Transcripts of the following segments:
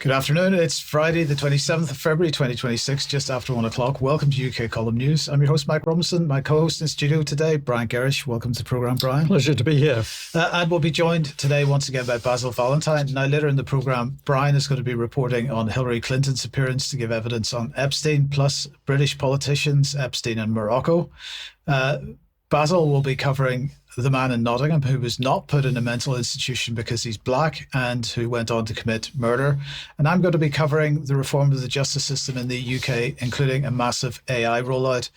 Good afternoon. It's Friday, the 27th of February, 2026, just after 1 o'clock. Welcome to UK Column News. I'm your host, Mike Robinson. My co-host in studio today, Brian Gerrish. Welcome to the programme, Brian. Pleasure to be here. And we'll be joined today once again by Basil Valentine. Now, later in the programme, Brian is going to be reporting on Hillary Clinton's appearance to give evidence on Epstein, plus British politicians, Epstein and Morocco. Basil will be covering the man in Nottingham who was not put in a mental institution because he's black and who went on to commit murder. And I'm going to be covering the reform of the justice system in the UK, including a massive AI rollout.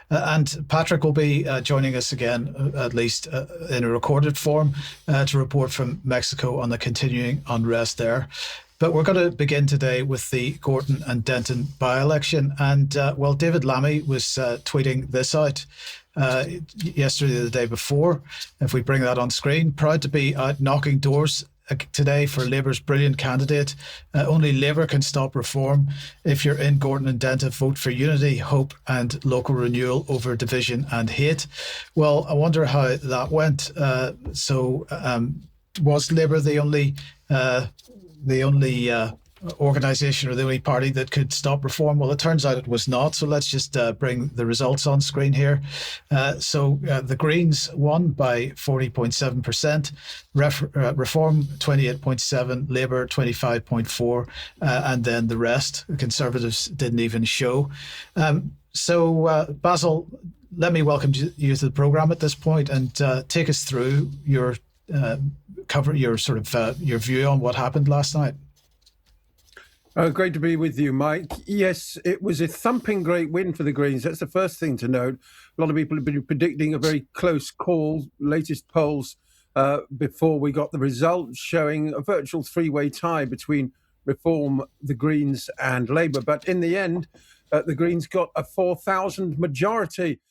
And Patrick will be joining us again, at least in a recorded form, to report from Mexico on the continuing unrest there. But we're going to begin today with the Gorton and Denton by-election. And, David Lammy was tweeting this out yesterday or the day before. If we bring that on screen, proud to be out knocking doors today for Labour's brilliant candidate. Only Labour can stop reform. If you're in Gorton and Denton, vote for unity, hope and local renewal over division and hate. Well, I wonder how that went. Was Labour the only organisation or the only party that could stop reform? Well, it turns out it was not. So let's just bring the results on screen here. The Greens won by 40.7%, Reform 28.7%, Labour 25.4%, and then the rest. The Conservatives didn't even show. Basil, let me welcome you to the programme at this point and take us through your your view on what happened last night. Great to be with you, Mike. Yes, it was a thumping great win for the Greens. That's the first thing to note. A lot of people have been predicting a very close call. Latest polls before we got the results showing a virtual three-way tie between Reform, the Greens and Labour. But in the end, the Greens got a 4,000 majority.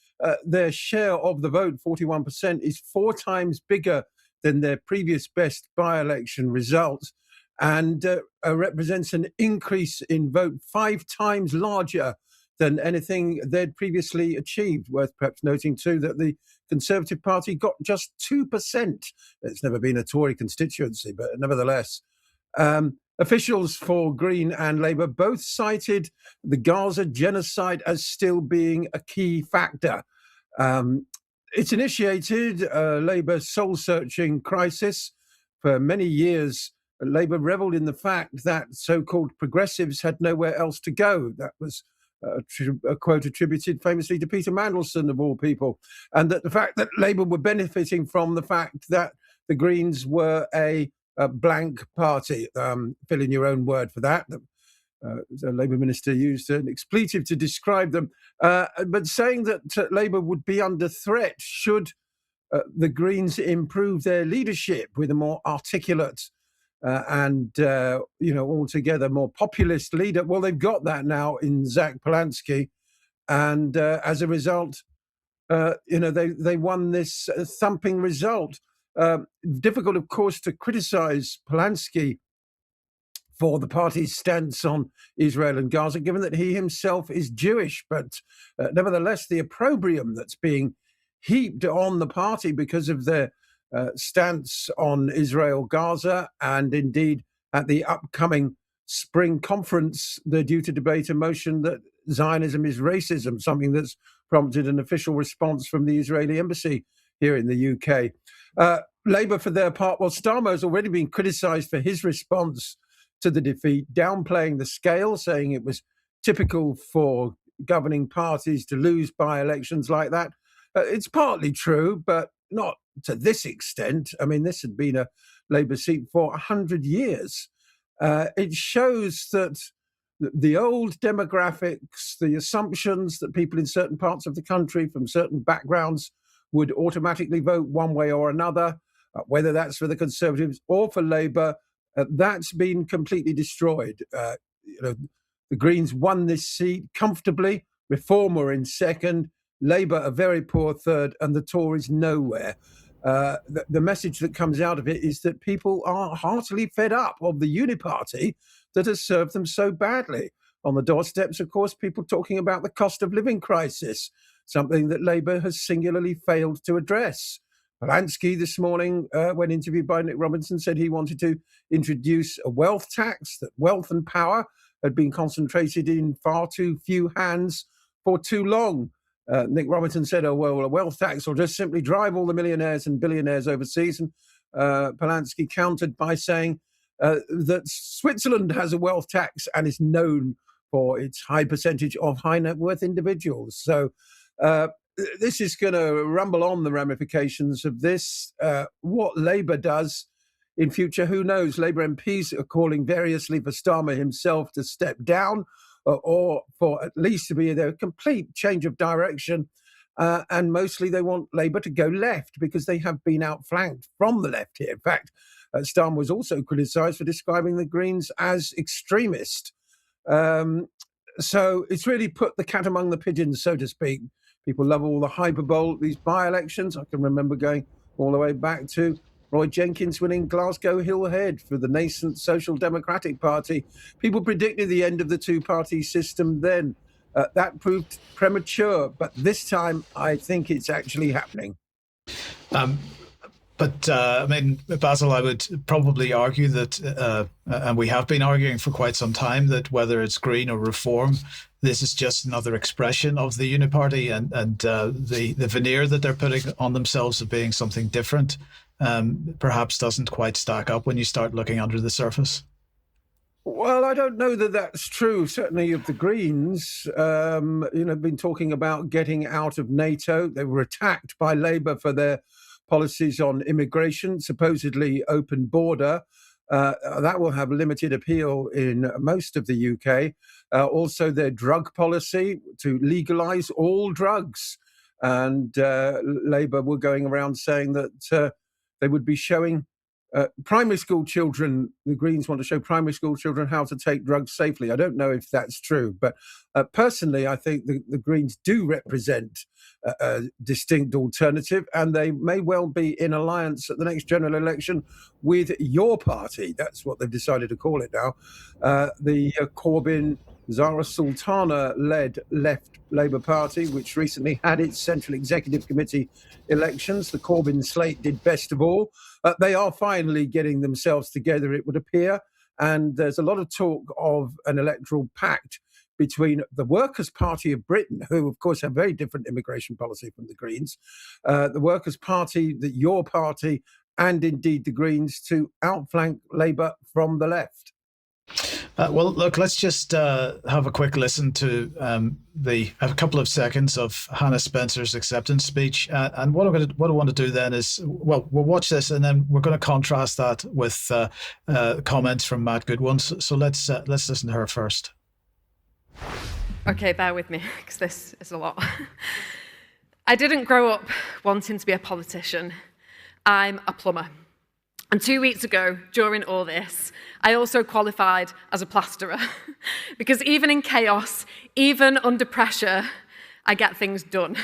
Their share of the vote, 41%, is 4 times bigger than their previous best by-election results, and represents an increase in vote 5 times larger than anything they'd previously achieved. Worth perhaps noting, too, that the Conservative Party got just 2%. It's never been a Tory constituency, but nevertheless. Officials for Green and Labour both cited the Gaza genocide as still being a key factor. It's initiated a Labour soul-searching crisis. For many years, Labour revelled in the fact that so-called progressives had nowhere else to go. That was a quote attributed famously to Peter Mandelson, of all people. And that the fact that Labour were benefiting from the fact that the Greens were a blank party. Fill in your own word for that. The Labour minister used an expletive to describe them, but saying that Labour would be under threat should the Greens improve their leadership with a more articulate and altogether more populist leader. Well, they've got that now in Zach Polanski, and as a result, they won this thumping result. Difficult, of course, to criticise Polanski for the party's stance on Israel and Gaza, given that he himself is Jewish. But nevertheless, the opprobrium that's being heaped on the party because of their stance on Israel, Gaza, and indeed at the upcoming spring conference, they're due to debate a motion that Zionism is racism, something that's prompted an official response from the Israeli embassy here in the UK. Labour, for their part, Starmer's already been criticised for his response to the defeat, downplaying the scale, saying it was typical for governing parties to lose by-elections like that. It's partly true, but not to this extent. I mean, this had been a Labour seat for 100 years. It shows that the old demographics, the assumptions that people in certain parts of the country from certain backgrounds would automatically vote one way or another, whether that's for the Conservatives or for Labour, that's been completely destroyed. The Greens won this seat comfortably. Reform were in second, Labour a very poor third, and the Tories nowhere. The message that comes out of it is that people are heartily fed up of the uniparty that has served them so badly. On the doorsteps, of course, people talking about the cost of living crisis, something that Labour has singularly failed to address. Polanski this morning, when interviewed by Nick Robinson, said he wanted to introduce a wealth tax, that wealth and power had been concentrated in far too few hands for too long. Nick Robinson said, oh, well, a wealth tax will just simply drive all the millionaires and billionaires overseas. And Polanski countered by saying that Switzerland has a wealth tax and is known for its high percentage of high net worth individuals. So this is going to rumble on, the ramifications of this. What Labour does in future, who knows? Labour MPs are calling variously for Starmer himself to step down, or for at least to be a complete change of direction. And mostly they want Labour to go left because they have been outflanked from the left here. In fact, Starmer was also criticised for describing the Greens as extremist. So it's really put the cat among the pigeons, so to speak. People love all the hyperbole, these by-elections. I can remember going all the way back to Roy Jenkins winning Glasgow Hill Head for the nascent Social Democratic Party. People predicted the end of the two-party system then. That proved premature, but this time I think it's actually happening. But I mean, Basil, I would probably argue that, and we have been arguing for quite some time, that whether it's Green or Reform, this is just another expression of the Uniparty, and the veneer that they're putting on themselves of being something different perhaps doesn't quite stack up when you start looking under the surface. Well, I don't know that that's true. Certainly of the Greens, been talking about getting out of NATO. They were attacked by Labour for their policies on immigration, supposedly open border. That will have limited appeal in most of the UK. Also, their drug policy to legalise all drugs. And Labour were going around saying that they would be showing primary school children, the Greens want to show primary school children how to take drugs safely. I don't know if that's true, but personally, I think the Greens do represent a distinct alternative, and they may well be in alliance at the next general election with your party. That's what they've decided to call it now. The Corbyn Zara Sultana-led Left Labour Party, which recently had its Central Executive Committee elections. The Corbyn slate did best of all. They are finally getting themselves together, it would appear, and there's a lot of talk of an electoral pact between the Workers' Party of Britain, who, of course, have very different immigration policy from the Greens, the Workers' Party, your party, and indeed the Greens, to outflank Labour from the left. Well, look, let's just have a quick listen to a couple of seconds of Hannah Spencer's acceptance speech. And what I want to do then is, well, we'll watch this and then we're going to contrast that with comments from Matt Goodwin. So let's listen to her first. Okay, bear with me, because this is a lot. I didn't grow up wanting to be a politician. I'm a plumber. And 2 weeks ago, during all this, I also qualified as a plasterer. Because even in chaos, even under pressure, I get things done.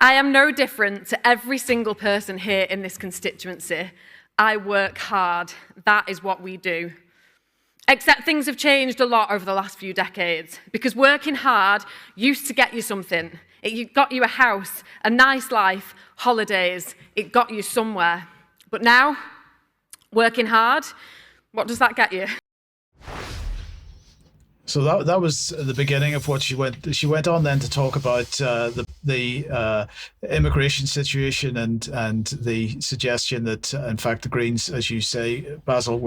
I am no different to every single person here in this constituency. I work hard. That is what we do. Except things have changed a lot over the last few decades, because working hard used to get you something. It got you a house, a nice life, holidays. It got you somewhere. But now, working hard, what does that get you? So that was the beginning of what she went on then to talk about the immigration situation and the suggestion that in fact the Greens, as you say, Basil,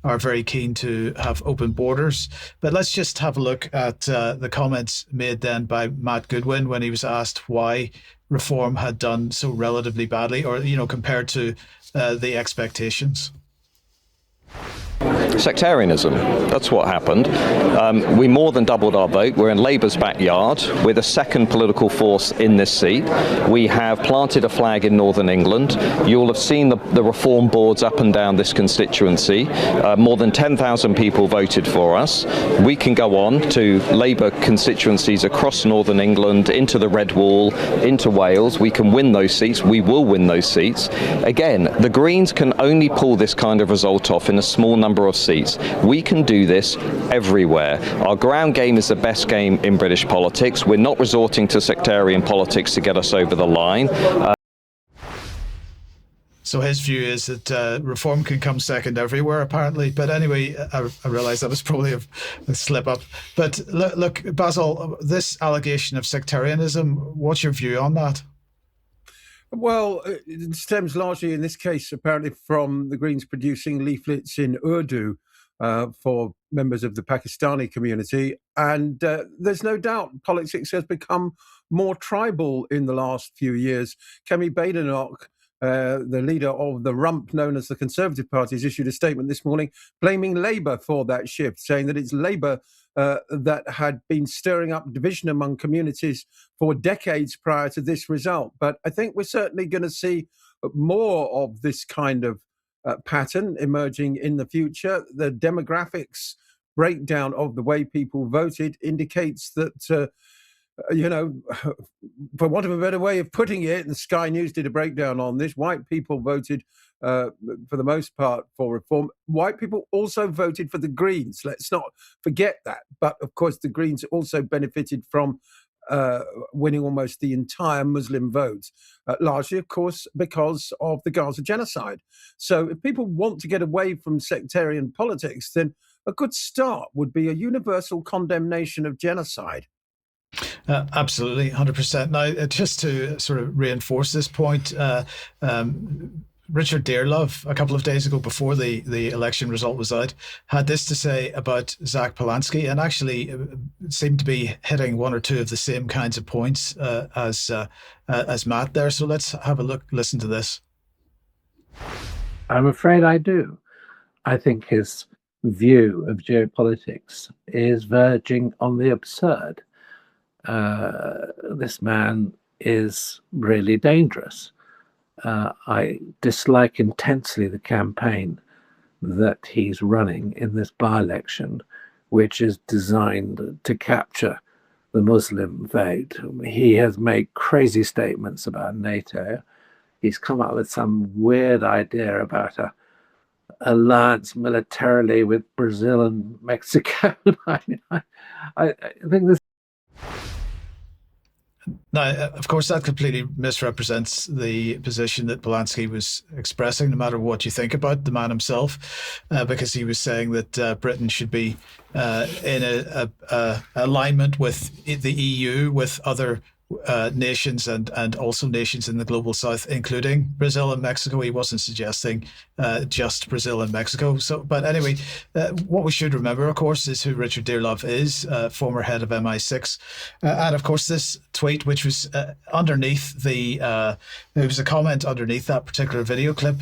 are very keen to have open borders. But let's just have a look at the comments made then by Matt Goodwin when he was asked why Reform had done so relatively badly, or compared to the expectations. Sectarianism, that's what happened. We more than doubled our vote. We're in Labour's backyard. We're the second political force in this seat. We have planted a flag in Northern England. You'll have seen the reform boards up and down this constituency. More than 10,000 people voted for us. We can go on to Labour constituencies across Northern England, into the Red Wall, into Wales. We can win those seats. We will win those seats. Again, the Greens can only pull this kind of result off in a small number of seats. We can do this everywhere. Our ground game is the best game in British politics. We're not resorting to sectarian politics to get us over the line. So his view is that reform can come second everywhere, apparently. But anyway, I realise that was probably a slip up. But look, Basil, this allegation of sectarianism, what's your view on that? Well, it stems largely in this case, apparently, from the Greens producing leaflets in Urdu for members of the Pakistani community. And there's no doubt politics has become more tribal in the last few years. Kemi Badenoch, the leader of the rump known as the Conservative Party, has issued a statement this morning blaming Labour for that shift, saying that it's Labour that had been stirring up division among communities for decades prior to this result. But I think we're certainly going to see more of this kind of pattern emerging in the future. The demographics breakdown of the way people voted indicates that, for want of a better way of putting it, and Sky News did a breakdown on this, white people voted for the most part for reform. White people also voted for the Greens. Let's not forget that. But of course, the Greens also benefited from winning almost the entire Muslim vote, largely, of course, because of the Gaza genocide. So if people want to get away from sectarian politics, then a good start would be a universal condemnation of genocide. Absolutely, 100%. Now, just to sort of reinforce this point, Richard Dearlove, a couple of days ago before the election result was out, had this to say about Zach Polanski, and actually seemed to be hitting one or two of the same kinds of points as Matt there. So let's have a listen to this. I'm afraid I do. I think his view of geopolitics is verging on the absurd. This man is really dangerous. I dislike intensely the campaign that he's running in this by-election, which is designed to capture the Muslim vote. He has made crazy statements about NATO. He's come up with some weird idea about a alliance militarily with Brazil and Mexico. I think this. Now, of course, that completely misrepresents the position that Polanski was expressing, no matter what you think about the man himself, because he was saying that Britain should be in a alignment with the EU, with other nations and also nations in the global south, including Brazil and Mexico. He wasn't suggesting just Brazil and Mexico. So, but anyway, what we should remember, of course, is who Richard Dearlove is, former head of MI6. And of course, this tweet, which was underneath there was a comment underneath that particular video clip,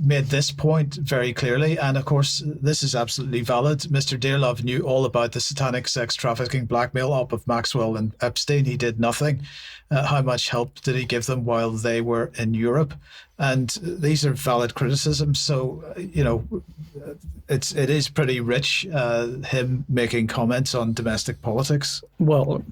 made this point very clearly. And of course, this is absolutely valid. Mr. Dearlove knew all about the satanic sex trafficking blackmail op of Maxwell and Epstein. He did nothing. How much help did he give them while they were in Europe? And these are valid criticisms. So, it is pretty rich, him making comments on domestic politics. Well,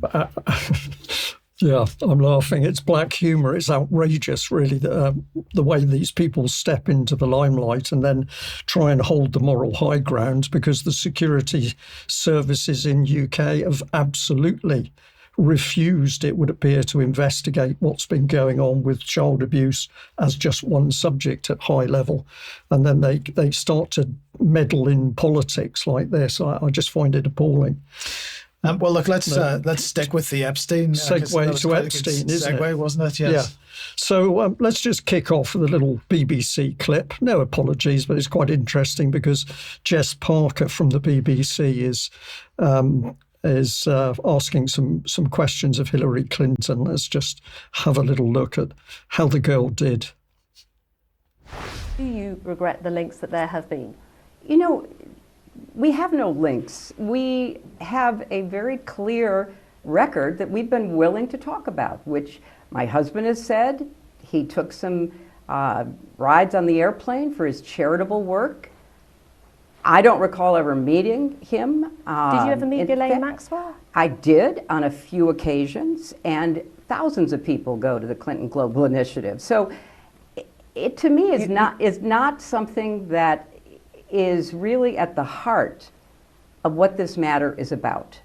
yeah, I'm laughing. It's black humour. It's outrageous, really, the way these people step into the limelight and then try and hold the moral high ground, because the security services in UK have absolutely refused, it would appear, to investigate what's been going on with child abuse as just one subject at high level. And then they start to meddle in politics like this. I just find it appalling. Well, look, let's stick with the Epstein. Segue to Epstein, isn't it? Segue, wasn't it? Yes. Yeah. So let's just kick off with a little BBC clip. No apologies, but it's quite interesting because Jess Parker from the BBC is asking some questions of Hillary Clinton. Let's just have a little look at how the girl did. Do you regret the links that there have been? We have no links. We have a very clear record that we've been willing to talk about, which my husband has said. He took some rides on the airplane for his charitable work. I don't recall ever meeting him. Did you ever meet Ghislaine Maxwell? I did on a few occasions, and thousands of people go to the Clinton Global Initiative. So it to me is not something that is really at the heart of what this matter is about.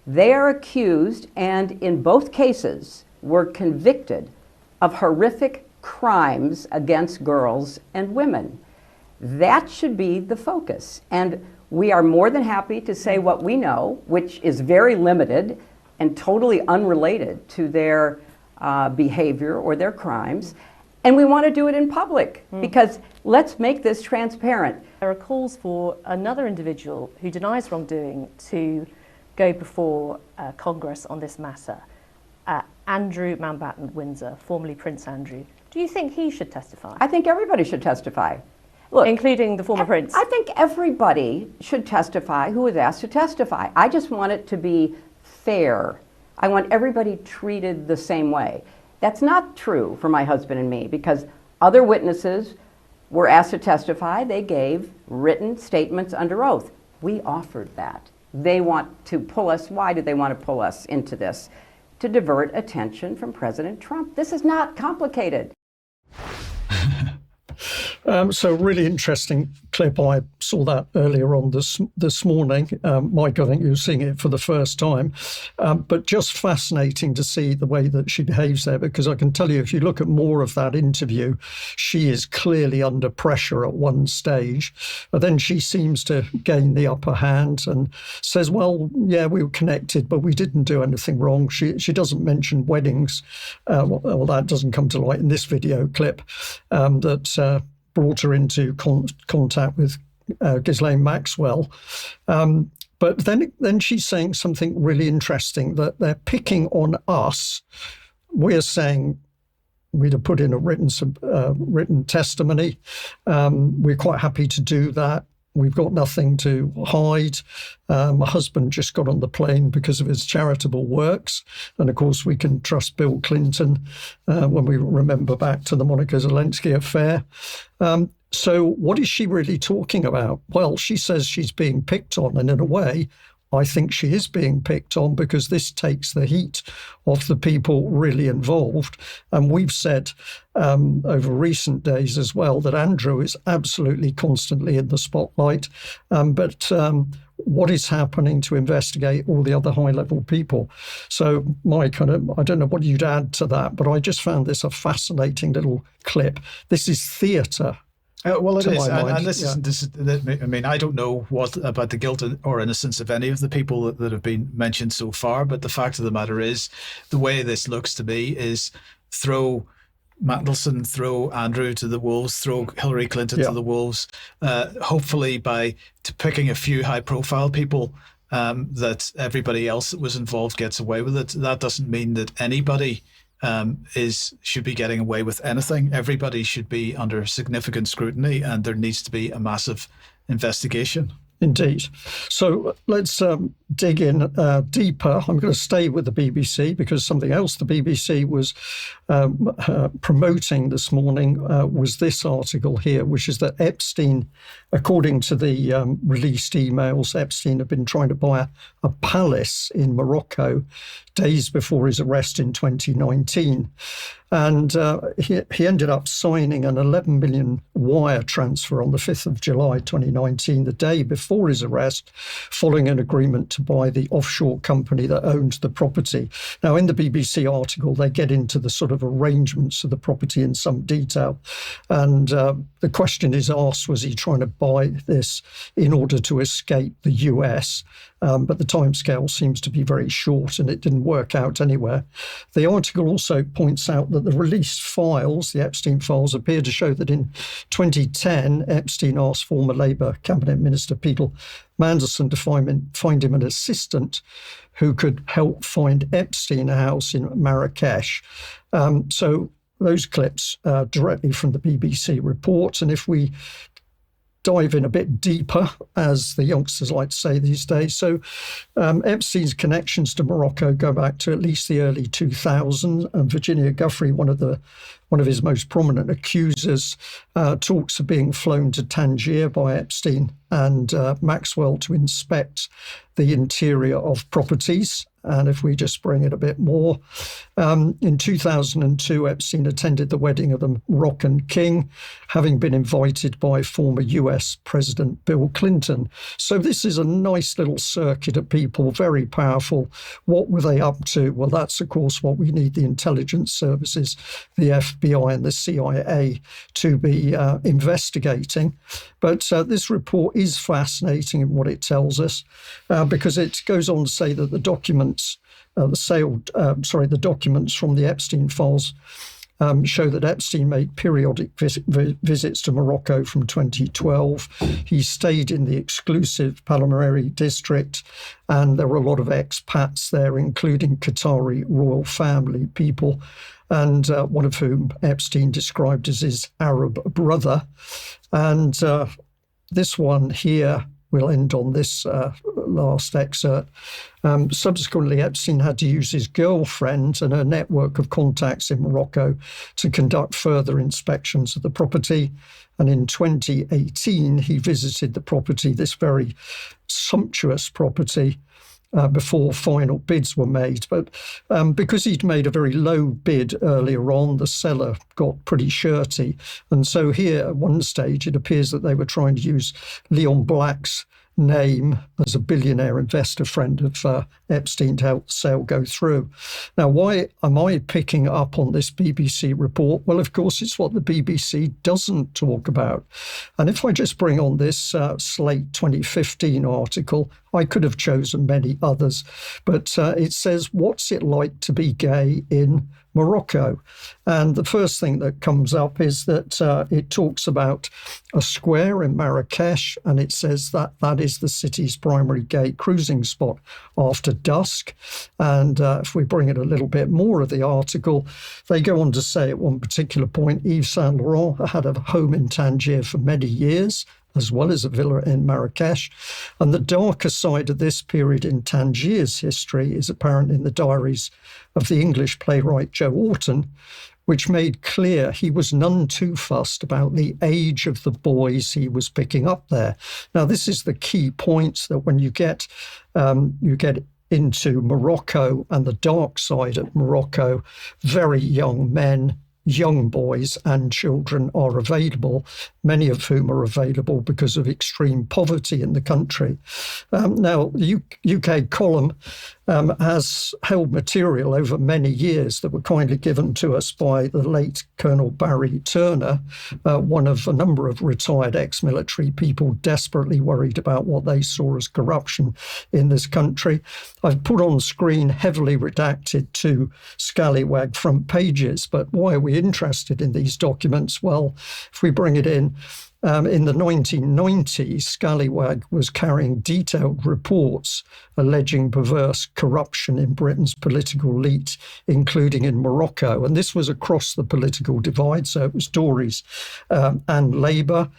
They are accused, and in both cases were convicted, of horrific crimes against girls and women. That should be the focus. And we are more than happy to say what we know, which is very limited and totally unrelated to their behavior or their crimes. And we want to do it in public because let's make this transparent. There are calls for another individual who denies wrongdoing to go before Congress on this matter. Andrew Mountbatten Windsor, formerly Prince Andrew. Do you think he should testify? I think everybody should testify. Look, including the former prince? I think everybody should testify who is asked to testify. I just want it to be fair. I want everybody treated the same way. That's not true for my husband and me because other witnesses were asked to testify. They gave written statements under oath. We offered that. They want to pull us. Why do they want to pull us into this? To divert attention from President Trump. This is not complicated. So really interesting clip. I saw that earlier on this morning. Mike, I think you were seeing it for the first time. But just fascinating to see the way that she behaves there, because I can tell you, if you look at more of that interview, she is clearly under pressure at one stage. But then she seems to gain the upper hand and says, well, yeah, we were connected, but we didn't do anything wrong. She doesn't mention weddings. Well, that doesn't come to light in this video clip that brought her into contact with Ghislaine Maxwell. But then she's saying something really interesting, that they're picking on us. We're saying we'd have put in a written testimony. We're quite happy to do that. We've got nothing to hide. My husband just got on the plane because of his charitable works. And of course, we can trust Bill Clinton when we remember back to the Monica Zelensky affair. So what is she really talking about? Well, she says she's being picked on. And in a way, I think she is being picked on because this takes the heat off the people really involved. And we've said over recent days as well that Andrew is absolutely constantly in the spotlight. But what is happening to investigate all the other high-level people? So, Mike, I don't know what you'd add to that, but I just found this a fascinating little clip. This is theatre. Well, it is, and this is. I mean, I don't know what about the guilt or innocence of any of the people that have been mentioned so far, but the fact of the matter is, the way this looks to me is throw Mandelson, throw Andrew to the wolves, throw Hillary Clinton to the wolves. Hopefully, by picking a few high-profile people, that everybody else that was involved gets away with it. That doesn't mean that anybody should be getting away with anything. Everybody should be under significant scrutiny, and there needs to be a massive investigation. Indeed. So let's dig in deeper. I'm going to stay with the BBC because something else the BBC was promoting this morning was this article here, which is that Epstein, according to the released emails, Epstein had been trying to buy a palace in Morocco days before his arrest in 2019. And he ended up signing an 11 million wire transfer on the 5th of July 2019, the day before his arrest, following an agreement to buy the offshore company that owned the property. Now, in the BBC article, they get into the sort of arrangements of the property in some detail. And the question is asked, was he trying to buy this in order to escape the US? But the timescale seems to be very short and it didn't work out anywhere. The article also points out that the released files, the Epstein files, appear to show that in 2010, Epstein asked former Labour Cabinet Minister Peter Mandelson to find him an assistant who could help find Epstein a house in Marrakesh. So those clips directly from the BBC report. And if we dive in a bit deeper, as the youngsters like to say these days. So Epstein's connections to Morocco go back to at least the early 2000s, and Virginia Giuffre, one of his most prominent accusers, talks of being flown to Tangier by Epstein and Maxwell to inspect the interior of properties. And if we just bring it a bit more, in 2002, Epstein attended the wedding of the Moroccan king, having been invited by former US President Bill Clinton. So this is a nice little circuit of people, very powerful. What were they up to? Well, that's, of course, what we need the intelligence services, the FBI and the CIA to be investigating. But this report is fascinating in what it tells us, because it goes on to say that the documents, the documents from the Epstein files show that Epstein made periodic visits to Morocco from 2012. He stayed in the exclusive Palmyra district, and there were a lot of expats there, including Qatari royal family people, and one of whom Epstein described as his Arab brother. And this one here, we'll end on this last excerpt. Subsequently, Epstein had to use his girlfriend and her network of contacts in Morocco to conduct further inspections of the property. And in 2018, he visited the property, this very sumptuous property, before final bids were made. But because he'd made a very low bid earlier on, the seller got pretty shirty. And so here at one stage, it appears that they were trying to use Leon Black's name as a billionaire investor friend of Epstein to help the sale go through. Now, why am I picking up on this BBC report? Well, of course, it's what the BBC doesn't talk about. And if I just bring on this Slate 2015 article, I could have chosen many others, but it says, what's it like to be gay in Morocco? And the first thing that comes up is that it talks about a square in Marrakesh, and it says that that is the city's primary gay cruising spot after dusk. And if we bring it a little bit more of the article, they go on to say at one particular point, Yves Saint Laurent had a home in Tangier for many years, as well as a villa in Marrakesh. And the darker side of this period in Tangier's history is apparent in the diaries of the English playwright Joe Orton, which made clear he was none too fussed about the age of the boys he was picking up there. Now, this is the key point, that when you get into Morocco and the dark side of Morocco, very young men, young boys and children are available, many of whom are available because of extreme poverty in the country. Now, the UK column has held material over many years that were kindly given to us by the late Colonel Barry Turner, one of a number of retired ex-military people desperately worried about what they saw as corruption in this country. I've put on screen heavily redacted 2 Scallywag front pages, but why are we interested in these documents? Well, if we bring it in the 1990s, Scallywag was carrying detailed reports alleging perverse corruption in Britain's political elite, including in Morocco. And this was across the political divide, so it was Tories and Labour.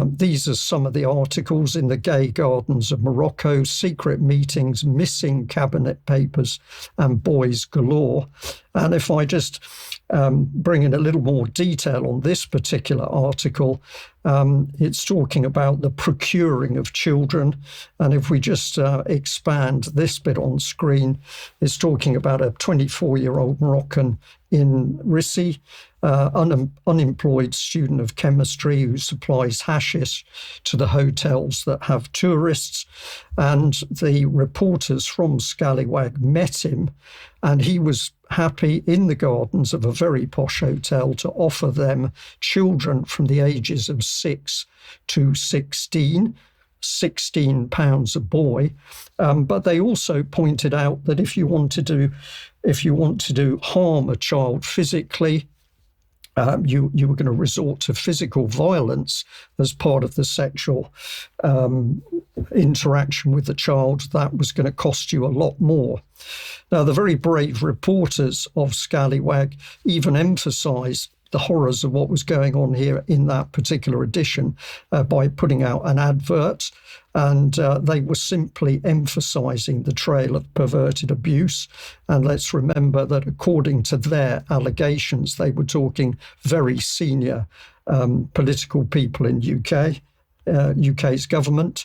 These are some of the articles in the gay gardens of Morocco: secret meetings, missing cabinet papers, and boys galore. And if I just bring in a little more detail on this particular article, it's talking about the procuring of children. And if we just expand this bit on screen, it's talking about a 24-year-old Moroccan in Rissi, unemployed student of chemistry who supplies hashish to the hotels that have tourists. And the reporters from Scallywag met him, and he was happy in the gardens of a very posh hotel to offer them children from the ages of 6 to 16. £16 a boy, but they also pointed out that if you want to do harm a child physically, you were going to resort to physical violence as part of the sexual interaction with the child. That was going to cost you a lot more. Now, the very brave reporters of Scallywag even emphasised the horrors of what was going on here in that particular edition by putting out an advert, and they were simply emphasising the trail of perverted abuse. And let's remember that according to their allegations, they were talking very senior political people in UK. UK's government.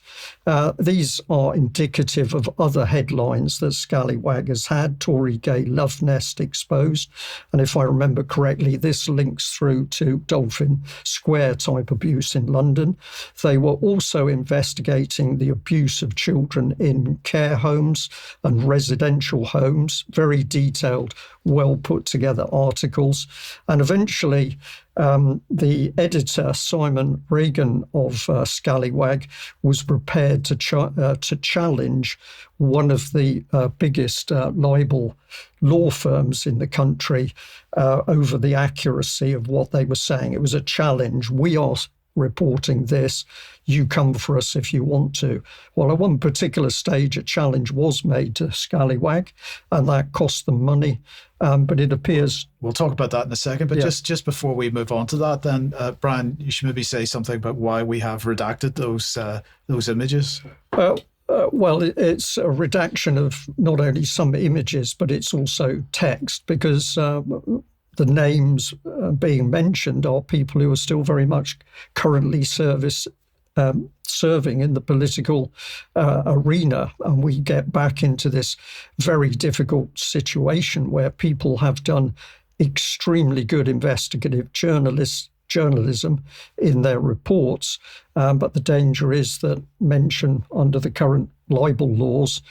These are indicative of other headlines that Scallywag has had. Tory gay love nest exposed. And if I remember correctly, this links through to Dolphin Square type abuse in London. They were also investigating the abuse of children in care homes and residential homes, very detailed, well put together articles. And eventually, the editor, Simon Regan of Scallywag, was prepared to challenge one of the biggest libel law firms in the country over the accuracy of what they were saying. It was a challenge. We are reporting this. You come for us if you want to. Well, at one particular stage, a challenge was made to Scallywag, and that cost them money. But it appears... We'll talk about that in a second. But just before we move on to that, then, Brian, you should maybe say something about why we have redacted those images. Well, it's a redaction of not only some images, but it's also text, because the names being mentioned are people who are still very much currently serving in the political arena. And we get back into this very difficult situation where people have done extremely good investigative journalism in their reports. But the danger is that mention under the current libel laws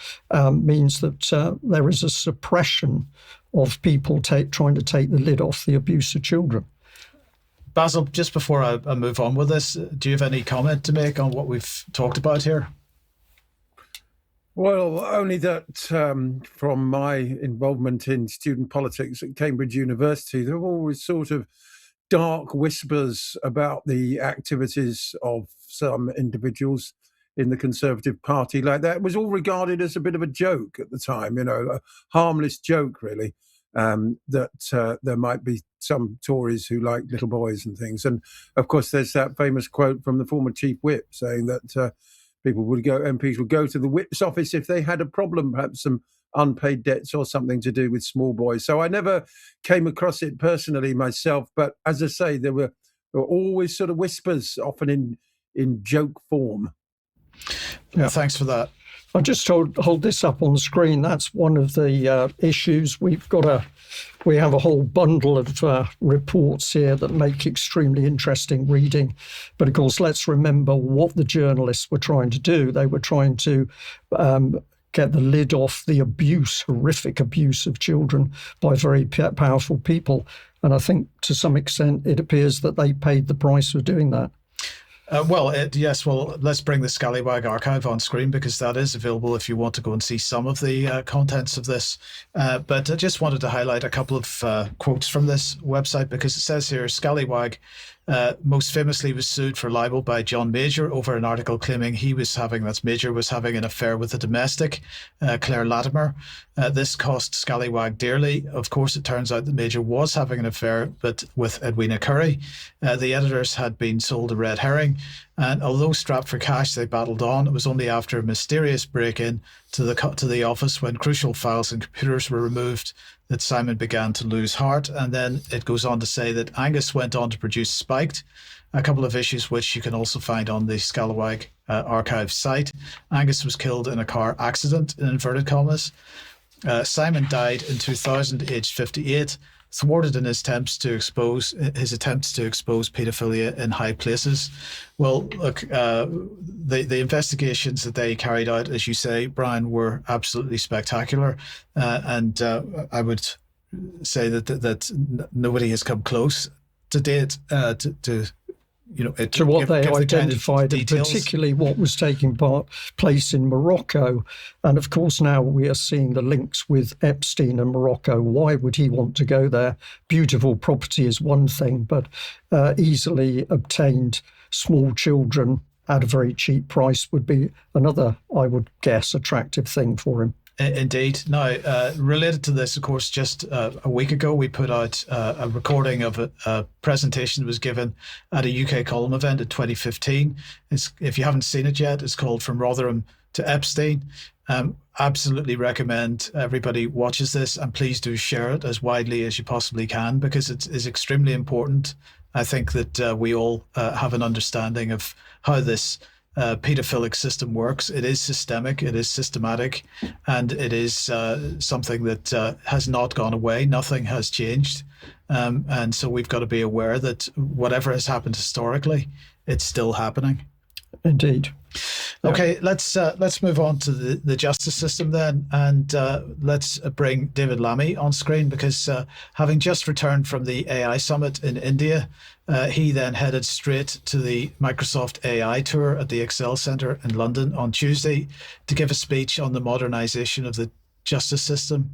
means that there is a suppression of people trying to take the lid off the abuse of children. Basil, just before I move on with this, do you have any comment to make on what we've talked about here? Well, only that from my involvement in student politics at Cambridge University, there were always sort of dark whispers about the activities of some individuals in the Conservative Party. Like that, it was all regarded as a bit of a joke at the time, a harmless joke, really, that there might be some Tories who like little boys and things. And of course, there's that famous quote from the former Chief Whip saying that MPs would go to the Whip's office if they had a problem, perhaps some unpaid debts or something to do with small boys. So I never came across it personally myself, but as I say, there were always sort of whispers, often in joke form. Yeah, thanks for that. I'll just hold this up on the screen. That's one of the issues. We have a whole bundle of reports here that make extremely interesting reading. But of course, let's remember what the journalists were trying to do. They were trying to get the lid off the horrific abuse of children by very powerful people. And I think to some extent, it appears that they paid the price for doing that. Yes. Well, let's bring the Scallywag archive on screen, because that is available if you want to go and see some of the contents of this. But I just wanted to highlight a couple of quotes from this website, because it says here, Scallywag most famously was sued for libel by John Major over an article claiming Major was having an affair with a domestic, Claire Latimer. This cost Scallywag dearly. Of course, it turns out that Major was having an affair, but with Edwina Curry. The editors had been sold a red herring, and although strapped for cash, they battled on. It was only after a mysterious break-in to the office, when crucial files and computers were removed, that Simon began to lose heart. And then it goes on to say that Angus went on to produce Spiked, a couple of issues which you can also find on the Scallywag archive site. Angus was killed in a car accident, in inverted commas. Simon died in 2000, aged 58, thwarted in his attempts to expose paedophilia in high places. Well, look, the investigations that they carried out, as you say, Brian, were absolutely spectacular, and I would say that nobody has come close to date to what they identified, and particularly what was taking place in Morocco. And of course, now we are seeing the links with Epstein and Morocco. Why would he want to go there? Beautiful property is one thing, but easily obtained small children at a very cheap price would be another, I would guess, attractive thing for him. Indeed. Now, related to this, of course, just a week ago, we put out a recording of a presentation that was given at a UK column event in 2015. If you haven't seen it yet, it's called From Rotherham to Epstein. Absolutely recommend everybody watches this, and please do share it as widely as you possibly can, because it is extremely important. I think that we all have an understanding of how this pedophilic system works. It is systemic, it is systematic, and it is something that has not gone away. Nothing has changed. And so we've got to be aware that whatever has happened historically, it's still happening. Indeed. Okay, let's move on to the justice system then, and let's bring David Lammy on screen, because having just returned from the AI summit in India, he then headed straight to the Microsoft AI tour at the Excel Centre in London on Tuesday to give a speech on the modernisation of the justice system,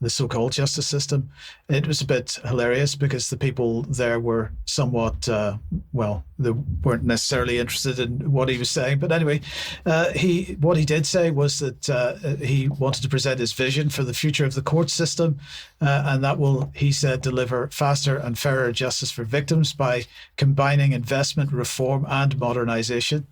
the so-called justice system. It was a bit hilarious because the people there were somewhat, they weren't necessarily interested in what he was saying. But anyway, what he did say was that he wanted to present his vision for the future of the court system, and that will, he said, deliver faster and fairer justice for victims by combining investment, reform, and modernisation.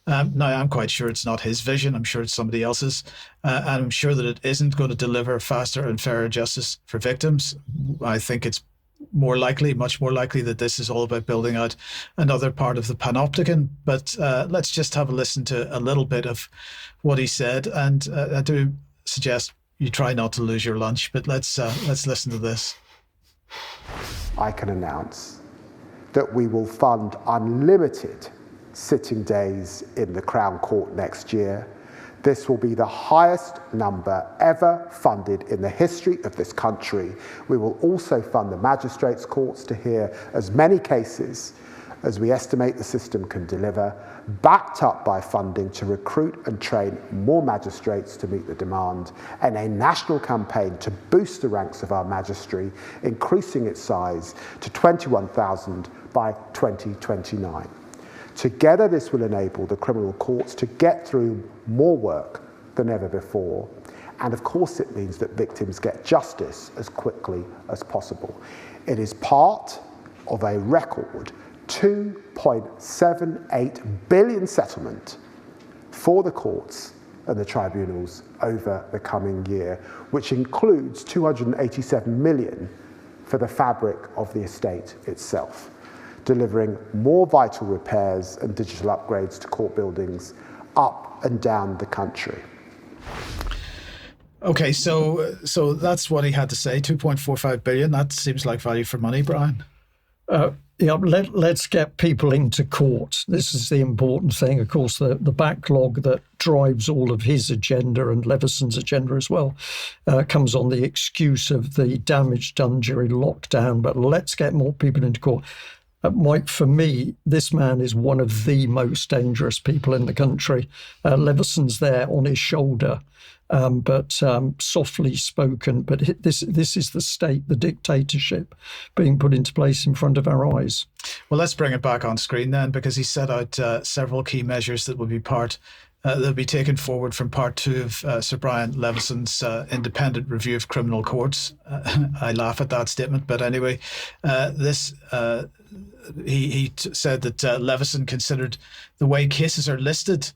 Now, I'm quite sure it's not his vision. I'm sure it's somebody else's. And I'm sure that it isn't going to deliver faster and fairer justice for victims. I think it's much more likely that this is all about building out another part of the panopticon. But let's just have a listen to a little bit of what he said. And I do suggest you try not to lose your lunch, but let's listen to this. I can announce that we will fund unlimited sitting days in the Crown Court next year. This will be the highest number ever funded in the history of this country. We will also fund the magistrates' courts to hear as many cases as we estimate the system can deliver, backed up by funding to recruit and train more magistrates to meet the demand, and a national campaign to boost the ranks of our magistracy, increasing its size to 21,000 by 2029. Together, this will enable the criminal courts to get through more work than ever before. And of course, it means that victims get justice as quickly as possible. It is part of a record £2.78 billion settlement for the courts and the tribunals over the coming year, which includes £287 million for the fabric of the estate itself, delivering more vital repairs and digital upgrades to court buildings up and down the country. Okay, so that's what he had to say. 2.45 billion. That seems like value for money, Brian. Let's get people into court. This is the important thing. Of course, the backlog that drives all of his agenda and Leveson's agenda as well comes on the excuse of the damage done during lockdown. But let's get more people into court. Mike, for me, this man is one of the most dangerous people in the country. Leveson's there on his shoulder, but softly spoken. But this is the state, the dictatorship being put into place in front of our eyes. Well, let's bring it back on screen then, because he set out several key measures that will be that'll be taken forward from part 2 of Sir Brian Leveson's independent review of criminal courts. I laugh at that statement, but anyway, he said that Leveson considered the way cases are listed.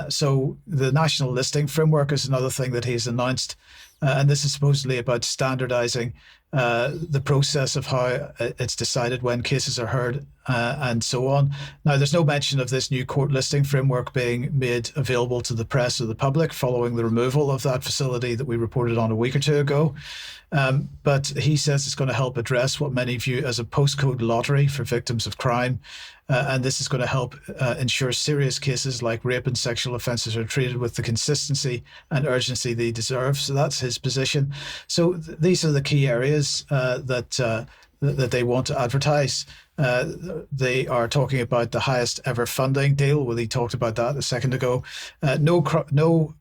So the national listing framework is another thing that he's announced, and this is supposedly about standardising the process of how it's decided when cases are heard and so on. Now, there's no mention of this new court listing framework being made available to the press or the public following the removal of that facility that we reported on a week or two ago. But he says it's going to help address what many view as a postcode lottery for victims of crime. And this is going to help ensure serious cases like rape and sexual offences are treated with the consistency and urgency they deserve. So that's his position. So these are the key areas that they want to advertise. They are talking about the highest ever funding deal. Well, he talked about that a second ago. No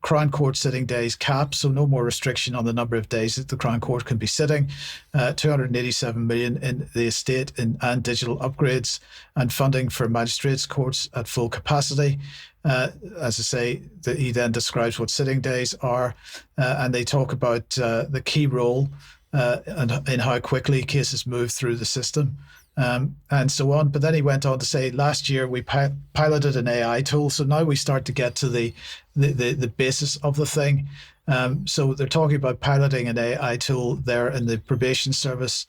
Crown Court sitting days cap, so no more restriction on the number of days that the Crown Court can be sitting. 287 million in the estate and digital upgrades, and funding for magistrates' courts at full capacity. As I say, he then describes what sitting days are, and they talk about the key role and in how quickly cases move through the system. And so on. But then he went on to say, last year we piloted an AI tool. So now we start to get to the basis of the thing. So they're talking about piloting an AI tool there in the probation service,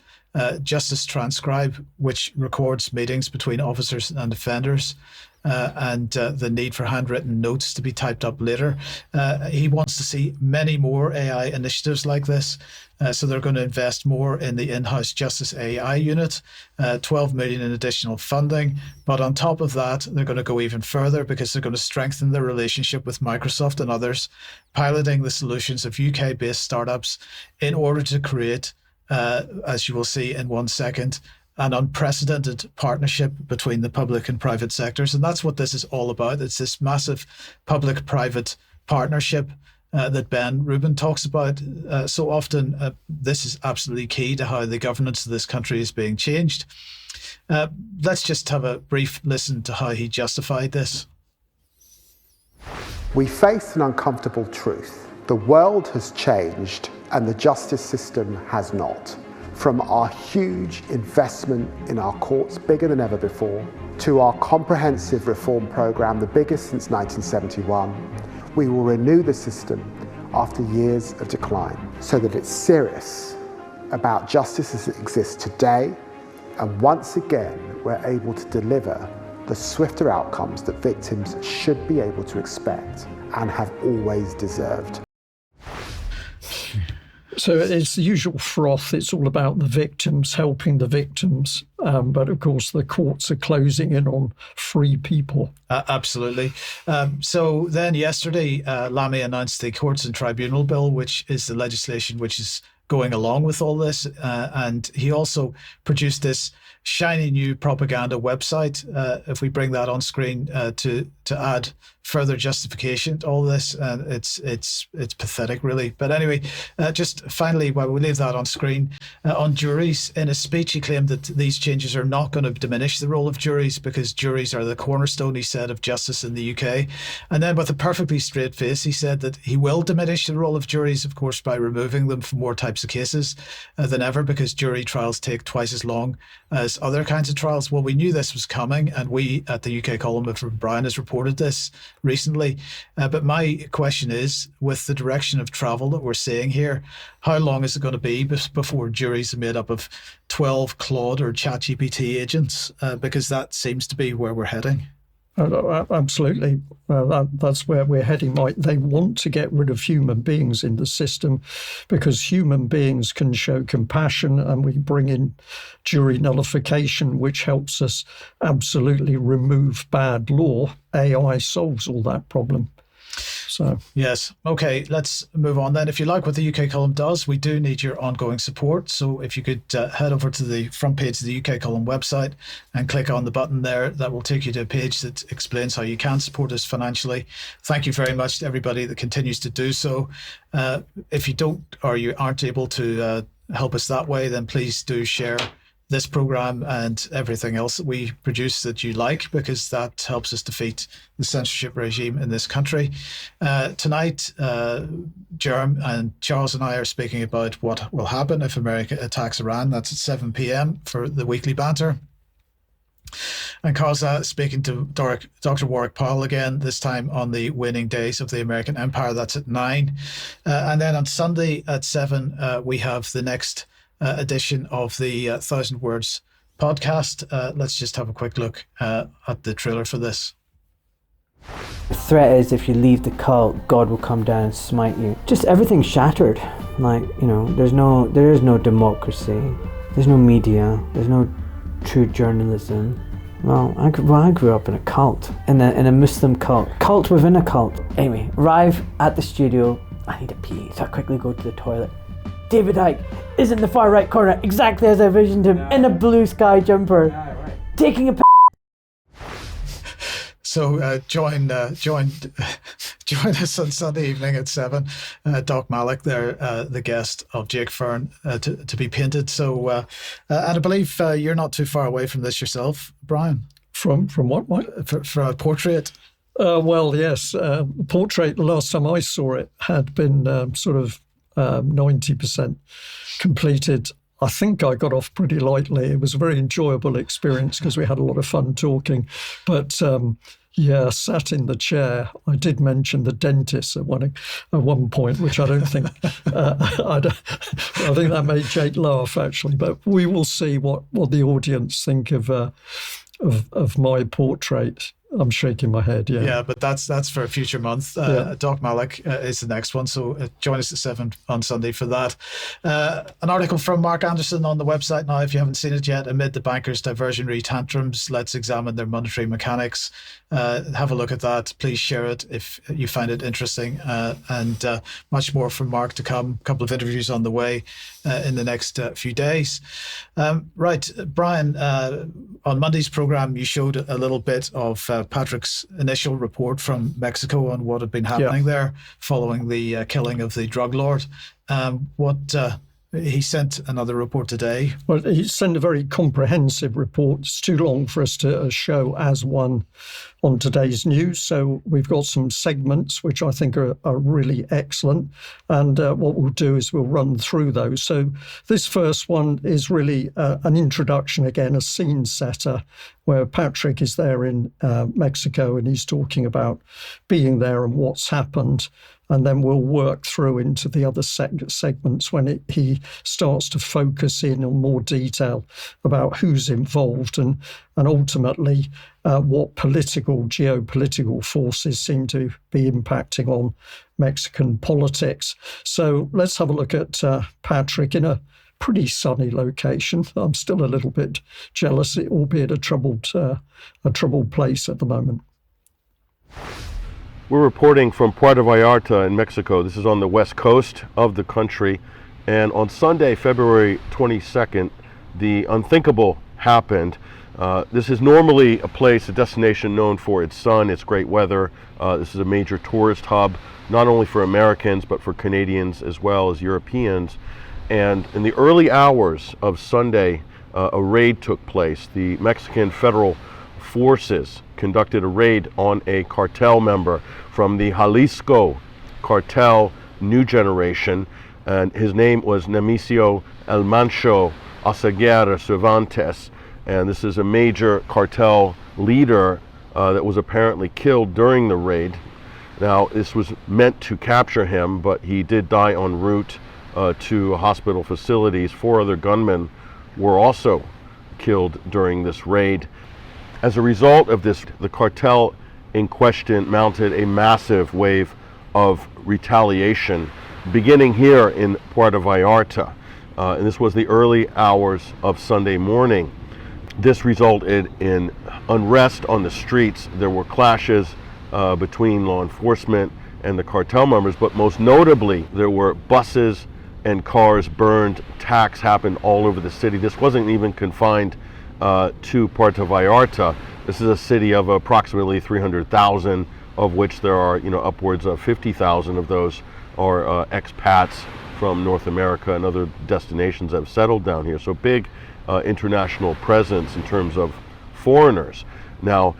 Justice Transcribe, which records meetings between officers and offenders. And the need for handwritten notes to be typed up later. He wants to see many more AI initiatives like this. So they're going to invest more in the in-house Justice AI unit, 12 million in additional funding. But on top of that, they're going to go even further because they're going to strengthen their relationship with Microsoft and others, piloting the solutions of UK-based startups in order to create, as you will see in 1 second, an unprecedented partnership between the public and private sectors. And that's what this is all about. It's this massive public-private partnership that Ben Rubin talks about so often. This is absolutely key to how the governance of this country is being changed. Let's just have a brief listen to how he justified this. We face an uncomfortable truth. The world has changed and the justice system has not. From our huge investment in our courts, bigger than ever before, to our comprehensive reform programme, the biggest since 1971, we will renew the system after years of decline so that it's serious about justice as it exists today, and once again we're able to deliver the swifter outcomes that victims should be able to expect and have always deserved. So it's the usual froth. It's all about the victims, helping the victims. But of course, the courts are closing in on free people. Absolutely. So then yesterday, Lamy announced the Courts and Tribunal Bill, which is the legislation which is going along with all this. And he also produced this shiny new propaganda website. If we bring that on screen to add further justification to all this, and it's pathetic, really. But anyway, just finally, while we leave that on screen, on juries, in a speech he claimed that these changes are not going to diminish the role of juries because juries are the cornerstone, he said, of justice in the UK. And then with a perfectly straight face, he said that he will diminish the role of juries, of course, by removing them from more types of cases than ever, because jury trials take twice as long as other kinds of trials. Well, we knew this was coming, and we at the UK column of Brian has reported this recently. But my question is, with the direction of travel that we're seeing here, how long is it going to be before juries are made up of 12 Claude or ChatGPT agents? Because that seems to be where we're heading. Absolutely. That's where we're heading, Mike. They want to get rid of human beings in the system because human beings can show compassion, and we bring in jury nullification, which helps us absolutely remove bad law. AI solves all that problem. So yes. Okay, let's move on then. If you like what the UK column does, we do need your ongoing support. So if you could head over to the front page of the UK column website and click on the button there, that will take you to a page that explains how you can support us financially. Thank you very much to everybody that continues to do so. If you don't, or you aren't able to help us that way, then please do share this program and everything else that we produce that you like, because that helps us defeat the censorship regime in this country. Tonight, Jerm and Charles and I are speaking about what will happen if America attacks Iran. That's at 7 p.m. for the weekly banter. And Carl's speaking to Dr. Warwick Powell again, this time on the waning days of the American empire. That's at 9. And then on Sunday at 7, we have the next edition of the 1,000 Words podcast. Let's just have a quick look at the trailer for this. The threat is if you leave the cult, God will come down and smite you. Just everything's shattered. Like, you know, there is no democracy. There's no media. There's no true journalism. Well, I grew up in a cult, in a Muslim cult within a cult. Anyway, arrive at the studio. I need a pee, so I quickly go to the toilet. David Icke is in the far right corner, exactly as I envisioned him, in a blue sky jumper, taking a So join us on Sunday evening at 7. Doc Malik there, the guest of Jake Fern, to be painted. So, and I believe you're not too far away from this yourself, Brian. From what, Mike? From a portrait. Well, yes. Portrait, the last time I saw it, had been sort of 90% completed. I think I got off pretty lightly. It was a very enjoyable experience because we had a lot of fun talking. But sat in the chair. I did mention the dentist at one point, which I don't think I think that made Jake laugh actually. But we will see what the audience think of my portrait. I'm shaking my head. Yeah, but that's for a future month. Doc Malik is the next one, so join us at 7 on Sunday for that. An article from Mark Anderson on the website now, if you haven't seen it yet. Amid the bankers' diversionary tantrums, let's examine their monetary mechanics. Have a look at that. Please share it if you find it interesting. And much more from Mark to come. A couple of interviews on the way in the next few days. Right, Brian, on Monday's program, you showed a little bit of Patrick's initial report from Mexico on what had been happening there following the killing of the drug lord. He sent another report today. Well, he sent a very comprehensive report. It's too long for us to show as one on today's news. So we've got some segments which I think are really excellent. And what we'll do is we'll run through those. So this first one is really an introduction, again, a scene setter, where Patrick is there in Mexico and he's talking about being there and what's happened. And then we'll work through into the other segments when he starts to focus in on more detail about who's involved and ultimately what geopolitical forces seem to be impacting on Mexican politics. So let's have a look at Patrick in a pretty sunny location. I'm still a little bit jealous, albeit a troubled place at the moment. We're reporting from Puerto Vallarta in Mexico. This is on the west coast of the country. And on Sunday, February 22nd, the unthinkable happened. This is normally a destination known for its sun, its great weather. This is a major tourist hub, not only for Americans, but for Canadians as well as Europeans. And in the early hours of Sunday, a raid took place. The Mexican federal forces conducted a raid on a cartel member from the Jalisco cartel New Generation, and his name was Nemesio El Mancho Oseguera Cervantes, and this is a major cartel leader that was apparently killed during the raid. Now, this was meant to capture him, but he did die en route to hospital facilities. 4 other gunmen were also killed during this raid. As a result of this, the cartel in question mounted a massive wave of retaliation, beginning here in Puerto Vallarta. And this was the early hours of Sunday morning. This resulted in unrest on the streets. There were clashes between law enforcement and the cartel members, but most notably, there were buses and cars burned. Attacks happened all over the city. This wasn't even confined to Puerto Vallarta. This is a city of approximately 300,000, of which there are upwards of 50,000 of those are expats from North America and other destinations that have settled down here. So big international presence in terms of foreigners. Now,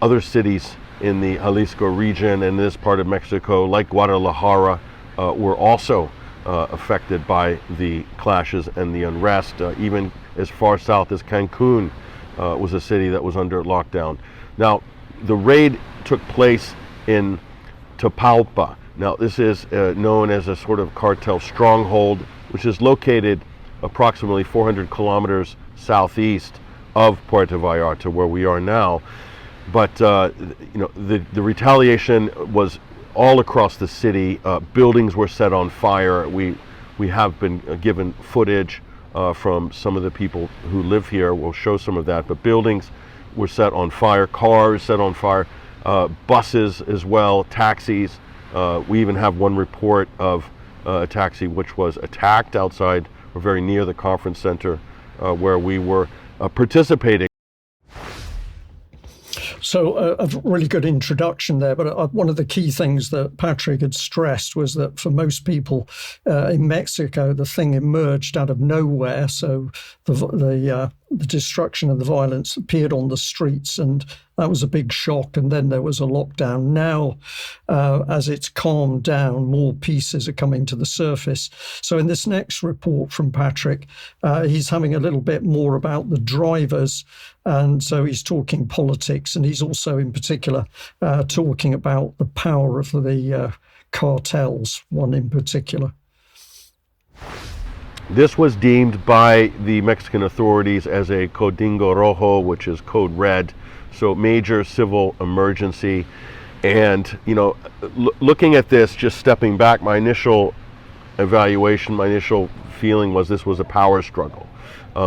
other cities in the Jalisco region and this part of Mexico, like Guadalajara, were also affected by the clashes and the unrest. Even as far south as Cancun was a city that was under lockdown. Now, the raid took place in Tapalpa. Now, this is known as a sort of cartel stronghold, which is located approximately 400 kilometers southeast of Puerto Vallarta, where we are now. But the retaliation was all across the city. Buildings were set on fire. We have been given footage from some of the people who live here. We'll show some of that. But buildings were set on fire, cars set on fire, buses as well, taxis. We even have one report of a taxi which was attacked outside or very near the conference center where we were participating. So a really good introduction there, but one of the key things that Patrick had stressed was that for most people in Mexico, the thing emerged out of nowhere. So the the destruction and the violence appeared on the streets, and that was a big shock. And then there was a lockdown. Now, as it's calmed down, more pieces are coming to the surface. So in this next report from Patrick, he's having a little bit more about the drivers. And so he's talking politics, and he's also in particular talking about the power of the cartels, one in particular. This was deemed by the Mexican authorities as a código rojo, which is code red, so major civil emergency. And, you know, looking at this, just stepping back, my initial evaluation, my initial feeling was this was a power struggle.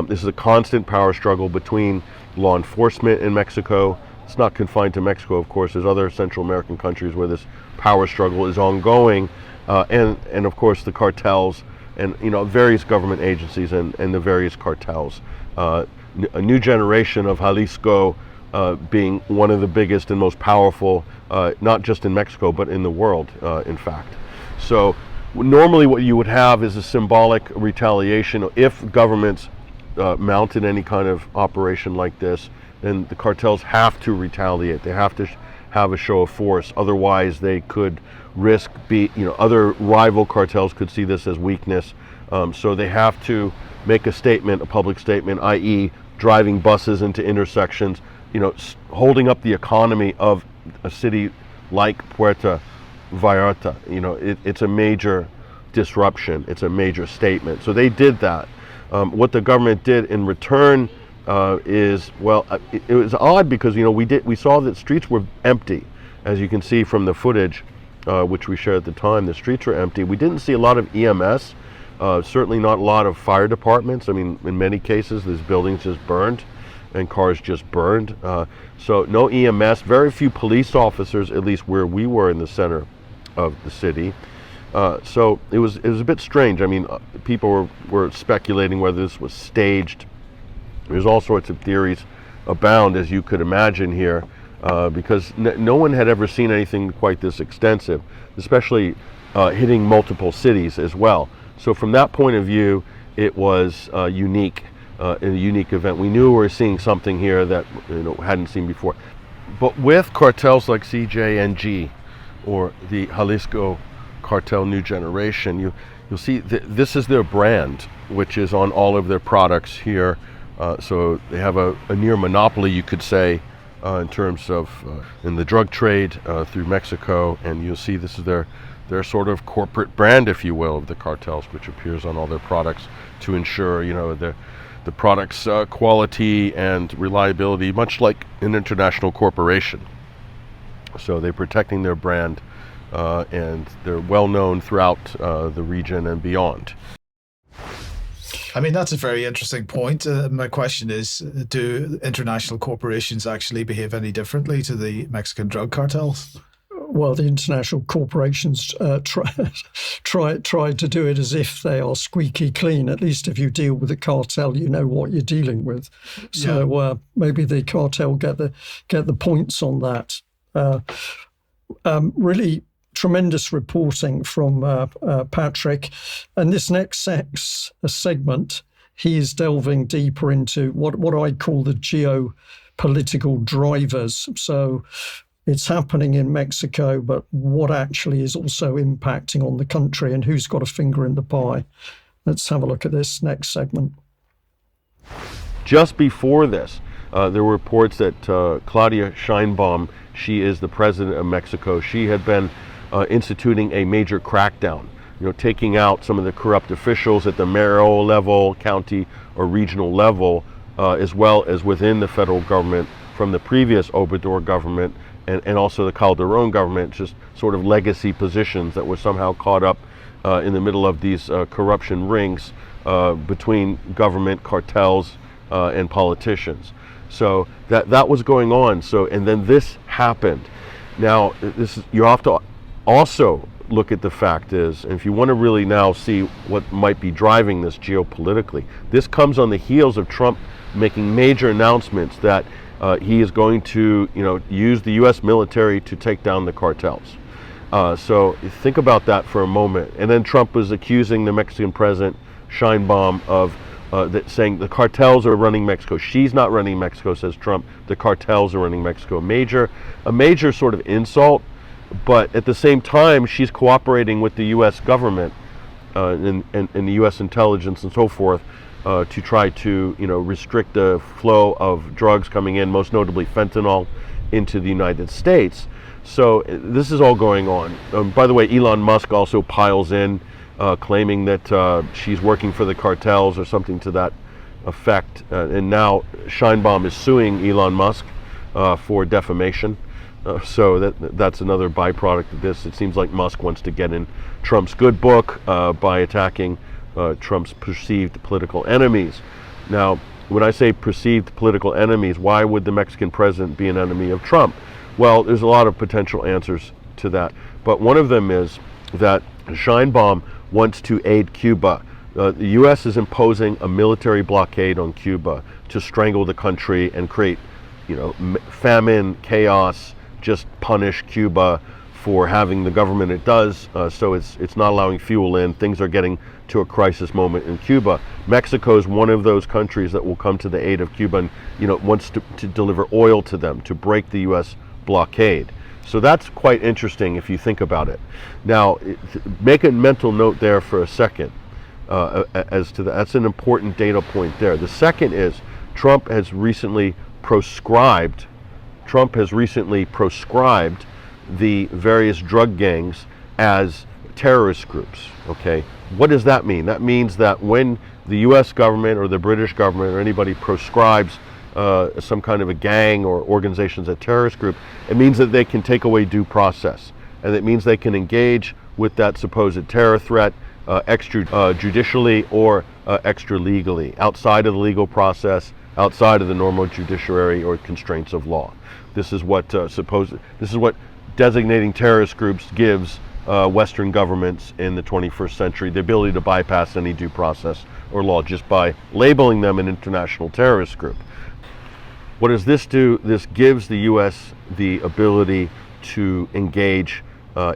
This is a constant power struggle between law enforcement in Mexico. It's not confined to Mexico, of course. There's other Central American countries where this power struggle is ongoing, and of course the cartels, and various government agencies and the various cartels. A new generation of Jalisco being one of the biggest and most powerful, not just in Mexico, but in the world, in fact. So normally what you would have is a symbolic retaliation. If governments mounted any kind of operation like this, then the cartels have to retaliate. They have to have a show of force. Otherwise, they could risk other rival cartels could see this as weakness. So they have to make a statement, a public statement, i.e. driving buses into intersections, holding up the economy of a city like Puerto Vallarta. It's a major disruption. It's a major statement. So they did that. What the government did in return is, well, it was odd because we saw that streets were empty, as you can see from the footage, which we shared at the time. The streets were empty. We didn't see a lot of EMS, certainly not a lot of fire departments. I mean, in many cases, these buildings just burned and cars just burned. So no EMS, very few police officers, at least where we were in the center of the city. So it was a bit strange. I mean, people were speculating whether this was staged. There's all sorts of theories abound, as you could imagine here, because no one had ever seen anything quite this extensive, especially hitting multiple cities as well. So from that point of view, it was unique, a unique event. We knew we were seeing something here that hadn't seen before. But with cartels like CJNG or the Jalisco Cartel New Generation, you'll see this is their brand, which is on all of their products here. So they have a near monopoly, you could say, in terms of in the drug trade through Mexico, and you'll see this is their sort of corporate brand, if you will, of the cartels, which appears on all their products to ensure the product's quality and reliability, much like an international corporation. So they're protecting their brand, and they're well known throughout the region and beyond. I mean, that's a very interesting point. My question is, do international corporations actually behave any differently to the Mexican drug cartels? Well, the international corporations try to do it as if they are squeaky clean. At least if you deal with a cartel, you know what you're dealing with. So maybe the cartel get the points on that. Really tremendous reporting from Patrick. And this next segment, he is delving deeper into what I call the geopolitical drivers. So it's happening in Mexico, but what actually is also impacting on the country and who's got a finger in the pie. Let's have a look at this next segment. Just before this, there were reports that Claudia Sheinbaum, she is the president of Mexico, she had been instituting a major crackdown, taking out some of the corrupt officials at the mayoral level, county or regional level, as well as within the federal government from the previous Obrador government and also the Calderon government, just sort of legacy positions that were somehow caught up in the middle of these corruption rings between government, cartels, and politicians. So that was going on. So, and then this happened. Now, you have to also look at the fact is, and if you want to really now see what might be driving this geopolitically, this comes on the heels of Trump making major announcements that he is going to, use the U.S. military to take down the cartels. So think about that for a moment. And then Trump was accusing the Mexican president, Sheinbaum, of that saying the cartels are running Mexico. She's not running Mexico, says Trump. The cartels are running Mexico. A major sort of insult, but at the same time, she's cooperating with the U.S. government and the U.S. intelligence and so forth to try to, restrict the flow of drugs coming in, most notably fentanyl, into the United States. So this is all going on. By the way, Elon Musk also piles in, claiming that she's working for the cartels or something to that effect. And now Scheinbaum is suing Elon Musk for defamation. So that's another byproduct of this. It seems like Musk wants to get in Trump's good book by attacking Trump's perceived political enemies. Now, when I say perceived political enemies, why would the Mexican president be an enemy of Trump? Well, there's a lot of potential answers to that. But one of them is that Scheinbaum wants to aid Cuba. The U.S. is imposing a military blockade on Cuba to strangle the country and create, famine, chaos, just punish Cuba for having the government it does. So it's not allowing fuel in. Things are getting to a crisis moment in Cuba. Mexico is one of those countries that will come to the aid of Cuba and wants to deliver oil to them to break the U.S. blockade. So that's quite interesting if you think about it. Now, make a mental note there for a second as to that. That's an important data point there. The second is Trump has recently proscribed the various drug gangs as terrorist groups. Okay, what does that mean? That means that when the U.S. government or the British government or anybody proscribes some kind of a gang or organization as a terrorist group, it means that they can take away due process, and it means they can engage with that supposed terror threat extrajudicially or extra legally, outside of the legal process, outside of the normal judiciary or constraints of law. This is what designating terrorist groups gives Western governments in the 21st century, the ability to bypass any due process or law just by labeling them an international terrorist group. What does this do? This gives the U.S. the ability to engage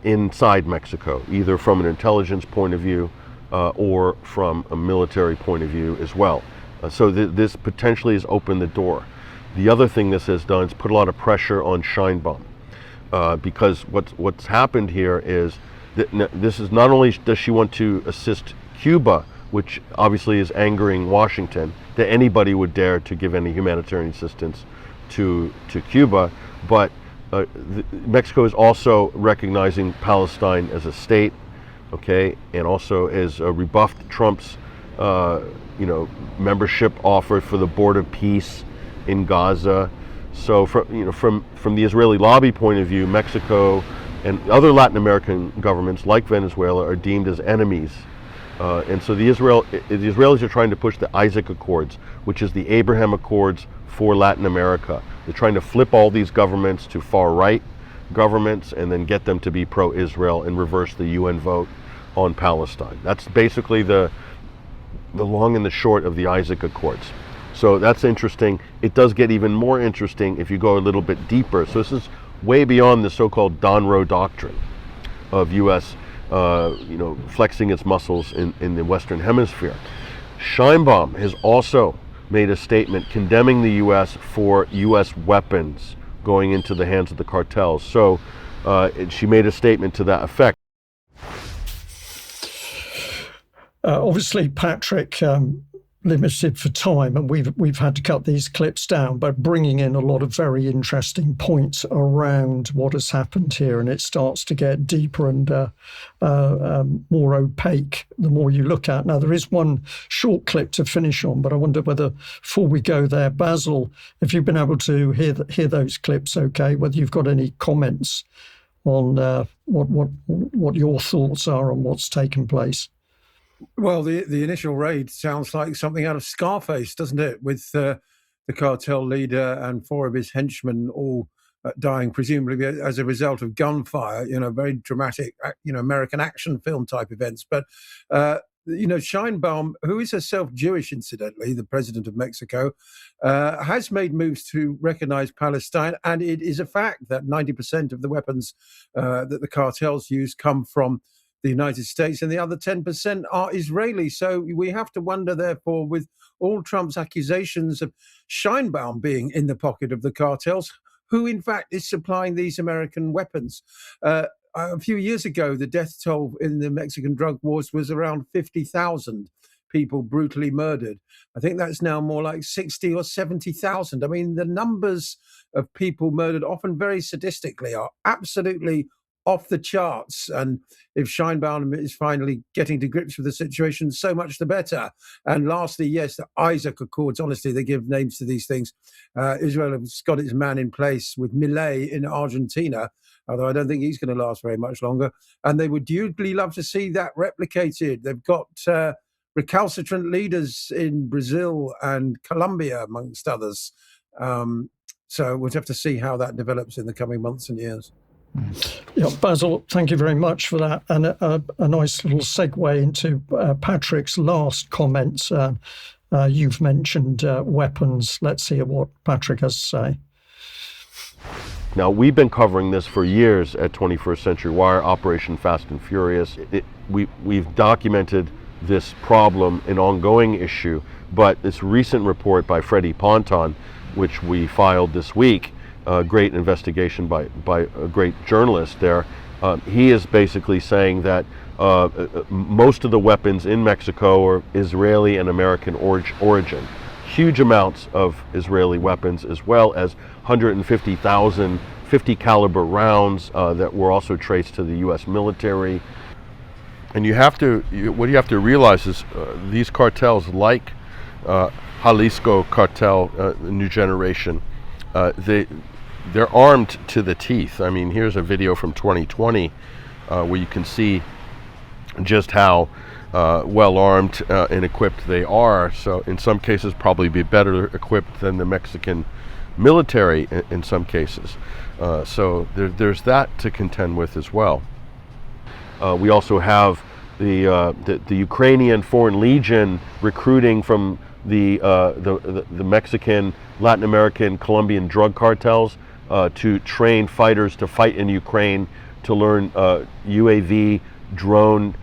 inside Mexico, either from an intelligence point of view or from a military point of view as well. So this potentially has opened the door. The other thing this has done is put a lot of pressure on Scheinbaum. Because what's happened here is that this is not only does she want to assist Cuba, which obviously is angering Washington, that anybody would dare to give any humanitarian assistance to Cuba, but Mexico is also recognizing Palestine as a state, okay, and also has rebuffed Trump's membership offer for the Board of Peace in Gaza. So from the Israeli lobby point of view, Mexico and other Latin American governments like Venezuela are deemed as enemies. And so the Israelis are trying to push the Isaac Accords, which is the Abraham Accords for Latin America. They're trying to flip all these governments to far-right governments and then get them to be pro-Israel and reverse the UN vote on Palestine. That's basically the long and the short of the Isaac Accords. So that's interesting. It does get even more interesting if you go a little bit deeper. So this is way beyond the so-called Donroe Doctrine of U.S. Flexing its muscles in the Western Hemisphere. Scheinbaum has also made a statement condemning the U.S. for U.S. weapons going into the hands of the cartels. So she made a statement to that effect. Obviously, Patrick, limited for time, and we've had to cut these clips down, but bringing in a lot of very interesting points around what has happened here, and it starts to get deeper and more opaque the more you look at. Now, there is one short clip to finish on, but I wonder whether, before we go there, Basil, if you've been able to hear those clips, okay, whether you've got any comments on what your thoughts are on what's taken place. Well, the initial raid sounds like something out of Scarface, doesn't it? With the cartel leader and 4 of his henchmen all dying, presumably as a result of gunfire, very dramatic, American action film type events. But, Scheinbaum, who is herself Jewish, incidentally, the president of Mexico, has made moves to recognize Palestine. And it is a fact that 90% of the weapons that the cartels use come from the United States, and the other 10% are Israeli. So we have to wonder, therefore, with all Trump's accusations of Scheinbaum being in the pocket of the cartels, who in fact is supplying these American weapons. A few years ago, the death toll in the Mexican drug wars was around 50,000 people brutally murdered. I think that's now more like 60 or 70,000. I mean, the numbers of people murdered, often very sadistically, are absolutely off the charts. And if Scheinbaum is finally getting to grips with the situation, so much the better. And lastly, yes, the Isaac Accords, honestly, they give names to these things. Israel has got its man in place with Milei in Argentina, although I don't think he's going to last very much longer. And they would dearly love to see that replicated. They've got recalcitrant leaders in Brazil and Colombia, amongst others. So we'll have to see how that develops in the coming months and years. Yeah, Basil, thank you very much for that. And a nice little segue into Patrick's last comments. You've mentioned weapons. Let's hear what Patrick has to say. Now, we've been covering this for years at 21st Century Wire, Operation Fast and Furious. We've documented this problem, an ongoing issue, but this recent report by Freddie Ponton, which we filed this week, a great investigation by a great journalist there, he is basically saying that most of the weapons in Mexico are Israeli and American origin. Huge amounts of Israeli weapons, as well as 150,000 50 caliber rounds that were also traced to the U.S. military. And what you have to realize is these cartels, like Jalisco cartel, New Generation, they're armed to the teeth. I mean, here's a video from 2020 where you can see just how well armed and equipped they are. So in some cases, probably be better equipped than the Mexican military in some cases. So there's that to contend with as well. We also have the Ukrainian Foreign Legion recruiting from the Mexican, Latin American, Colombian drug cartels to train fighters to fight in Ukraine, to learn UAV, drone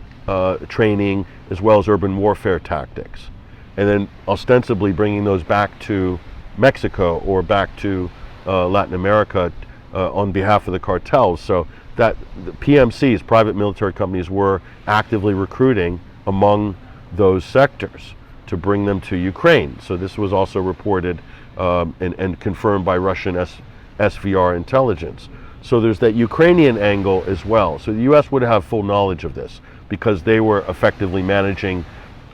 training, as well as urban warfare tactics, and then ostensibly bringing those back to Mexico or back to Latin America on behalf of the cartels. So that the PMCs, private military companies, were actively recruiting among those sectors to bring them to Ukraine. So this was also reported and confirmed by Russian SVR intelligence. So there's that Ukrainian angle as well. So the U.S. would have full knowledge of this because they were effectively managing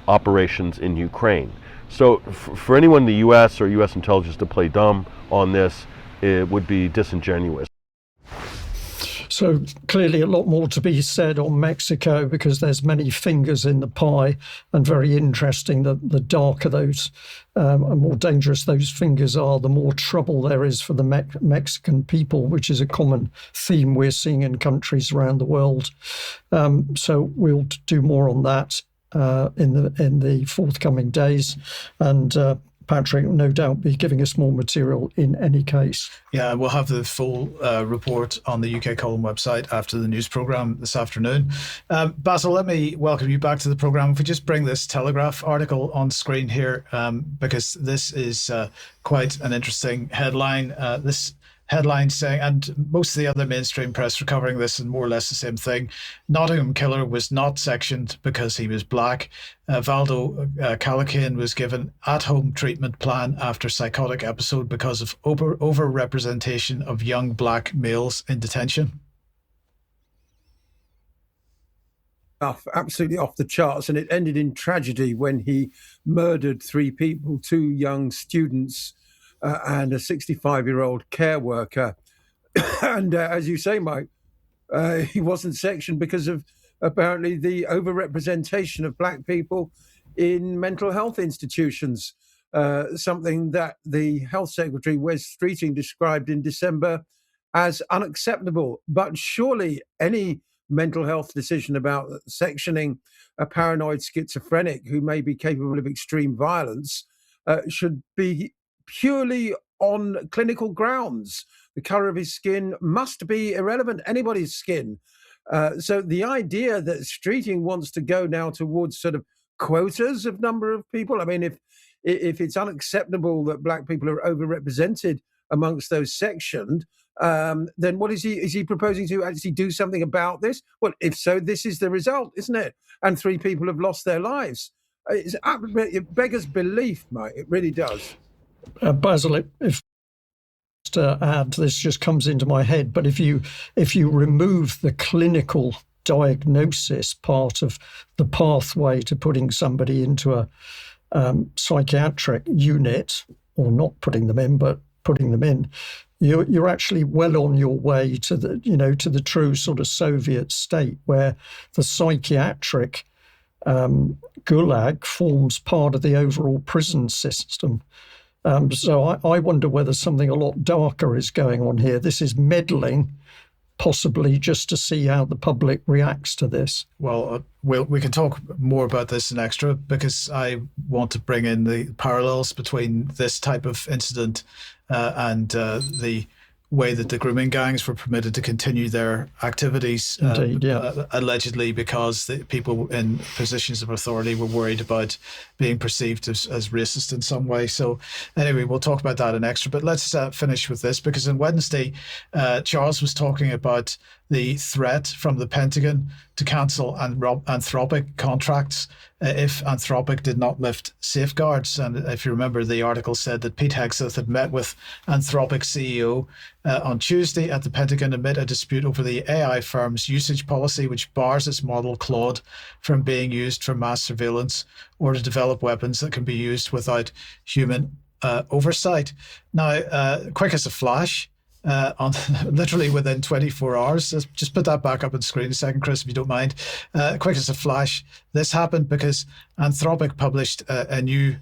operations in Ukraine. So for anyone in the U.S. or U.S. intelligence to play dumb on this, it would be disingenuous. So clearly a lot more to be said on Mexico because there's many fingers in the pie, and very interesting that the darker those and more dangerous those fingers are, the more trouble there is for the Mexican people, which is a common theme we're seeing in countries around the world. So we'll do more on that in the forthcoming days, and Patrick will no doubt be giving us more material in any case. Yeah, we'll have the full report on the UK Column website after the news programme this afternoon. Basil, let me welcome you back to the programme. If we just bring this Telegraph article on screen here, because this is quite an interesting headline. This headline saying, and most of the other mainstream press are covering this and more or less the same thing, Nottingham killer was not sectioned because he was black. Valdo Calacane was given at-home treatment plan after psychotic episode because of over-representation of young black males in detention. Absolutely off the charts, and it ended in tragedy when he murdered 3 people, 2 young students, and a 65-year-old care worker. And as you say, Mike, he wasn't sectioned because of apparently the overrepresentation of black people in mental health institutions, something that the Health Secretary, Wes Streeting, described in December as unacceptable. But surely any mental health decision about sectioning a paranoid schizophrenic who may be capable of extreme violence should be purely on clinical grounds. The color of his skin must be irrelevant, anybody's skin. So the idea that Streeting wants to go now towards sort of quotas of number of people, I mean, if it's unacceptable that black people are overrepresented amongst those sectioned, then what is he proposing to actually do something about this? Well, if so, this is the result, isn't it? And 3 people have lost their lives. It beggars belief, Mike. It really does. Basil, if to add, this just comes into my head, but if you remove the clinical diagnosis part of the pathway to putting somebody into a psychiatric unit, or not putting them in, but putting them in, you're actually well on your way to the true sort of Soviet state, where the psychiatric gulag forms part of the overall prison system. So I wonder whether something a lot darker is going on here. This is meddling, possibly just to see how the public reacts to this. Well, we can talk more about this in extra, because I want to bring in the parallels between this type of incident and the way that the grooming gangs were permitted to continue their activities, Indeed, yeah. Allegedly because the people in positions of authority were worried about being perceived as racist in some way. So anyway, we'll talk about that in extra, but let's finish with this, because on Wednesday, Charles was talking about the threat from the Pentagon to cancel Anthropic contracts if Anthropic did not lift safeguards. And if you remember, the article said that Pete Hegseth had met with Anthropic CEO on Tuesday at the Pentagon amid a dispute over the AI firm's usage policy, which bars its model Claude from being used for mass surveillance or to develop weapons that can be used without human oversight. Now, quick as a flash, on literally within 24 hours. Just put that back up on screen a second, Chris, if you don't mind. Quick as a flash, this happened because Anthropic published a new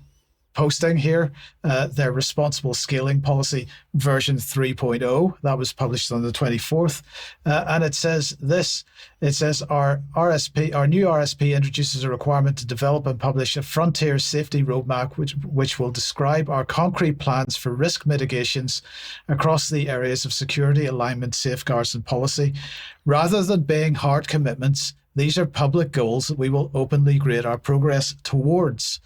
posting here, their responsible scaling policy version 3.0. That was published on the 24th. And it says this, it says our new RSP introduces a requirement to develop and publish a frontier safety roadmap, which will describe our concrete plans for risk mitigations across the areas of security, alignment, safeguards, and policy. Rather than being hard commitments, these are public goals that we will openly grade our progress towards.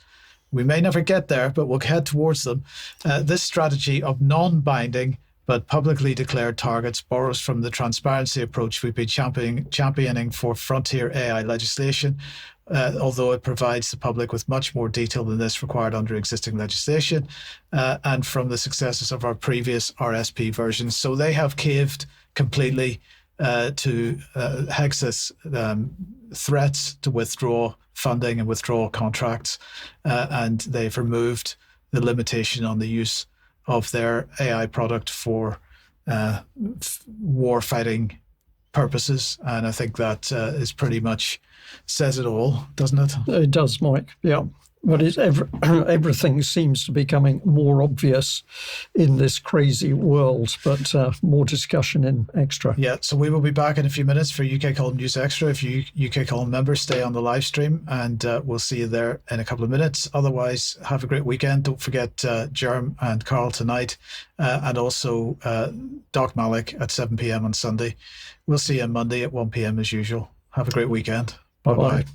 We may never get there, but we'll head towards them. This strategy of non-binding but publicly declared targets borrows from the transparency approach we've been championing for frontier AI legislation, although it provides the public with much more detail than this required under existing legislation, and from the successes of our previous RSP versions. So they have caved completely to Hegseth's threats to withdraw funding and withdraw contracts, and they've removed the limitation on the use of their AI product for war fighting purposes. And I think that is pretty much says it all, doesn't it? It does, Mike. Yeah. But everything seems to be becoming more obvious in this crazy world, but more discussion in extra. Yeah, so we will be back in a few minutes for UK Column News Extra. If you UK Column members, stay on the live stream, and we'll see you there in a couple of minutes. Otherwise, have a great weekend. Don't forget Jerm and Carl tonight, and also Doc Malik at 7 p.m. on Sunday. We'll see you on Monday at 1 p.m. as usual. Have a great weekend. Bye-bye.